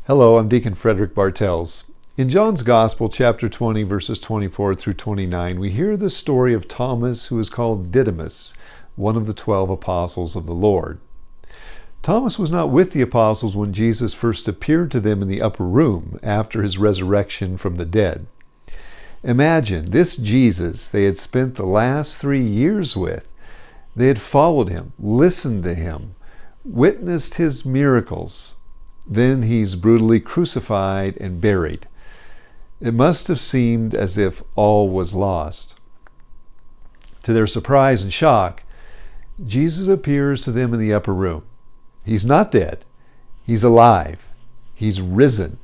Hello, I'm Deacon Frederick Bartels. In John's Gospel, chapter 20, verses 24 through 29, we hear the story of Thomas, who is called Didymus, one of the 12 apostles of the Lord. Thomas was not with the apostles when Jesus first appeared to them in the upper room after his resurrection from the dead. Imagine this Jesus they had spent the last 3 years with. They had followed him, listened to him, witnessed his miracles. Then he's brutally crucified and buried. It must have seemed as if all was lost. To their surprise and shock, Jesus appears to them in the upper room. He's not dead. He's alive. He's risen.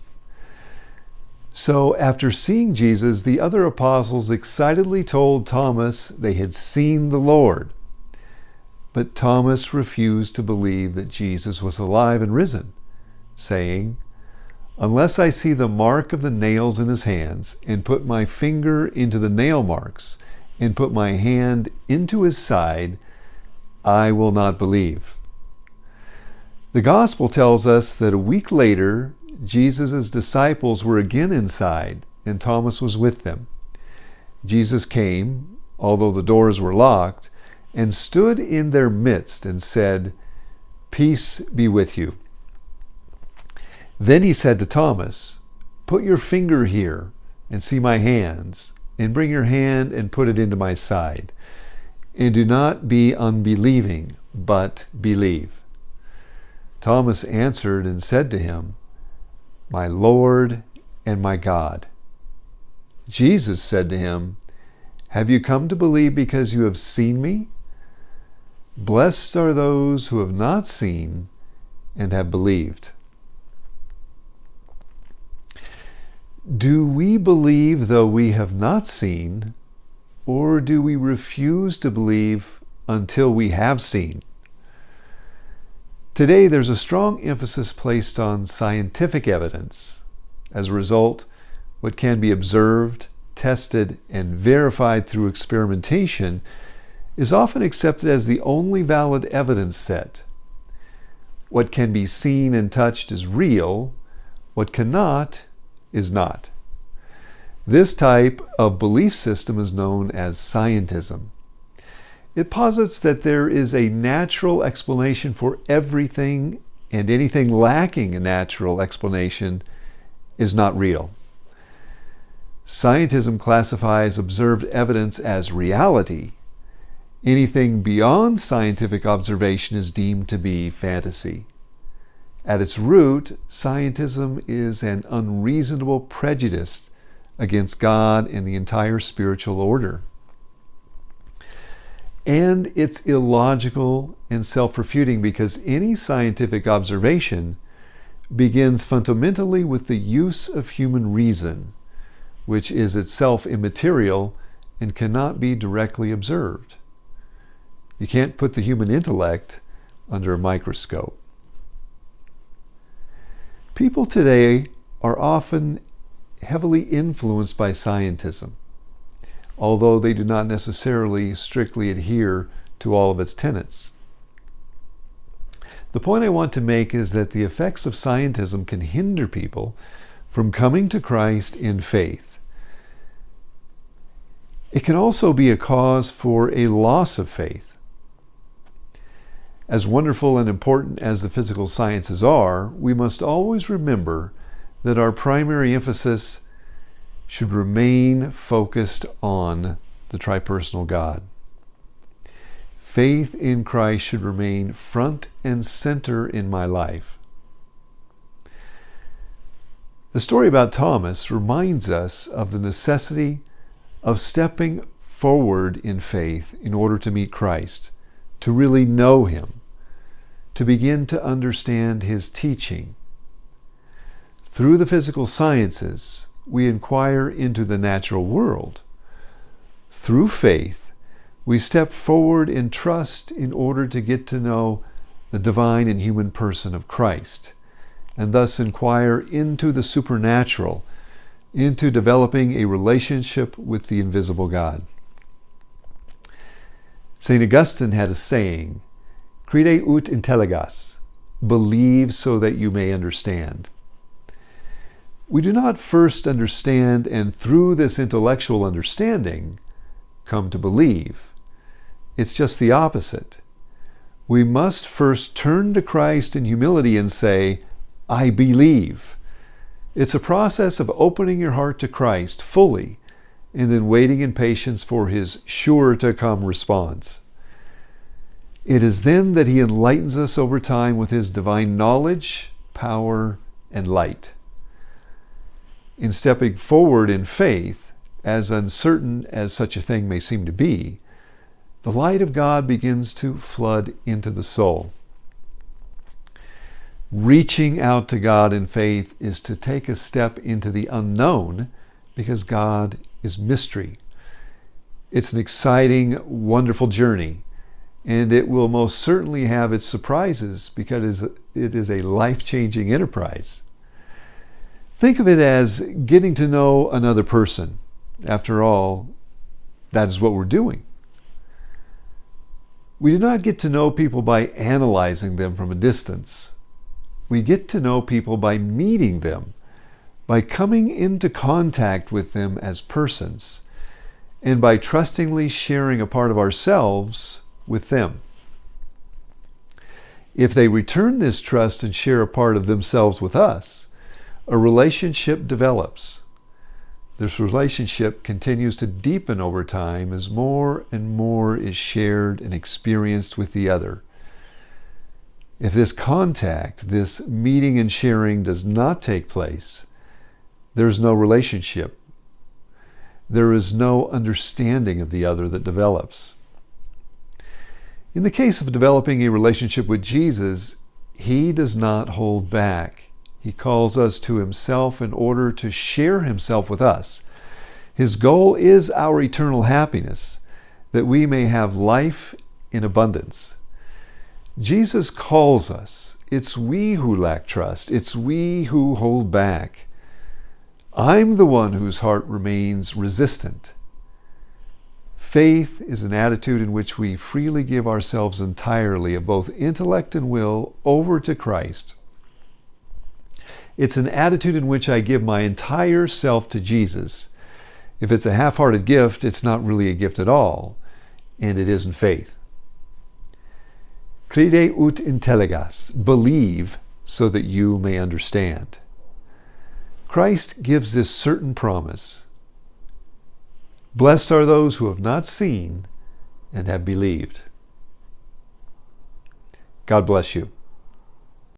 So after seeing Jesus, the other apostles excitedly told Thomas they had seen the Lord. But Thomas refused to believe that Jesus was alive and risen, saying, "Unless I see the mark of the nails in his hands, and put my finger into the nail marks, and put my hand into his side, I will not believe." The Gospel tells us that a week later, Jesus' disciples were again inside, and Thomas was with them. Jesus came, although the doors were locked, and stood in their midst and said, "Peace be with you." Then he said to Thomas, "Put your finger here and see my hands, and bring your hand and put it into my side. And do not be unbelieving, but believe." Thomas answered and said to him, "My Lord and my God." Jesus said to him, "Have you come to believe because you have seen me? Blessed are those who have not seen and have believed." Do we believe though we have not seen, or do we refuse to believe until we have seen? Today, there's a strong emphasis placed on scientific evidence. As a result, what can be observed, tested, and verified through experimentation is often accepted as the only valid evidence set. What can be seen and touched is real. What cannot is not. This type of belief system is known as scientism. It posits that there is a natural explanation for everything, and anything lacking a natural explanation is not real. Scientism classifies observed evidence as reality. Anything beyond scientific observation is deemed to be fantasy. At its root, scientism is an unreasonable prejudice against God and the entire spiritual order. And it's illogical and self-refuting because any scientific observation begins fundamentally with the use of human reason, which is itself immaterial and cannot be directly observed. You can't put the human intellect under a microscope. People today are often heavily influenced by scientism, although they do not necessarily strictly adhere to all of its tenets. The point I want to make is that the effects of scientism can hinder people from coming to Christ in faith. It can also be a cause for a loss of faith. As wonderful and important as the physical sciences are, we must always remember that our primary emphasis should remain focused on the tripersonal God. Faith in Christ should remain front and center in my life. The story about Thomas reminds us of the necessity of stepping forward in faith in order to meet Christ, to really know him, to begin to understand his teaching. Through the physical sciences, we inquire into the natural world. Through faith, we step forward in trust in order to get to know the divine and human person of Christ, and thus inquire into the supernatural, into developing a relationship with the invisible God. St. Augustine had a saying, "Crede ut intelligas," believe so that you may understand. We do not first understand and through this intellectual understanding come to believe. It's just the opposite. We must first turn to Christ in humility and say, I believe. It's a process of opening your heart to Christ fully and then waiting in patience for his sure-to-come response. It is then that he enlightens us over time with his divine knowledge, power, and light. In stepping forward in faith, as uncertain as such a thing may seem to be, the light of God begins to flood into the soul. Reaching out to God in faith is to take a step into the unknown because God is mystery. It's an exciting, wonderful journey, and it will most certainly have its surprises because it is a life-changing enterprise. Think of it as getting to know another person. After all, that is what we're doing. We do not get to know people by analyzing them from a distance. We get to know people by meeting them, by coming into contact with them as persons, and by trustingly sharing a part of ourselves with them. If they return this trust and share a part of themselves with us, a relationship develops. This relationship continues to deepen over time as more and more is shared and experienced with the other. If this contact, this meeting and sharing does not take place, there's no relationship. There is no understanding of the other that develops. In the case of developing a relationship with Jesus, he does not hold back. He calls us to himself in order to share himself with us. His goal is our eternal happiness, that we may have life in abundance. Jesus calls us. It's we who lack trust. It's we who hold back. I'm the one whose heart remains resistant. Faith is an attitude in which we freely give ourselves entirely of both intellect and will over to Christ. It's an attitude in which I give my entire self to Jesus. If it's a half-hearted gift, it's not really a gift at all, and it isn't faith. Crede ut intelligas, believe so that you may understand. Christ gives this certain promise. Blessed are those who have not seen and have believed. God bless you.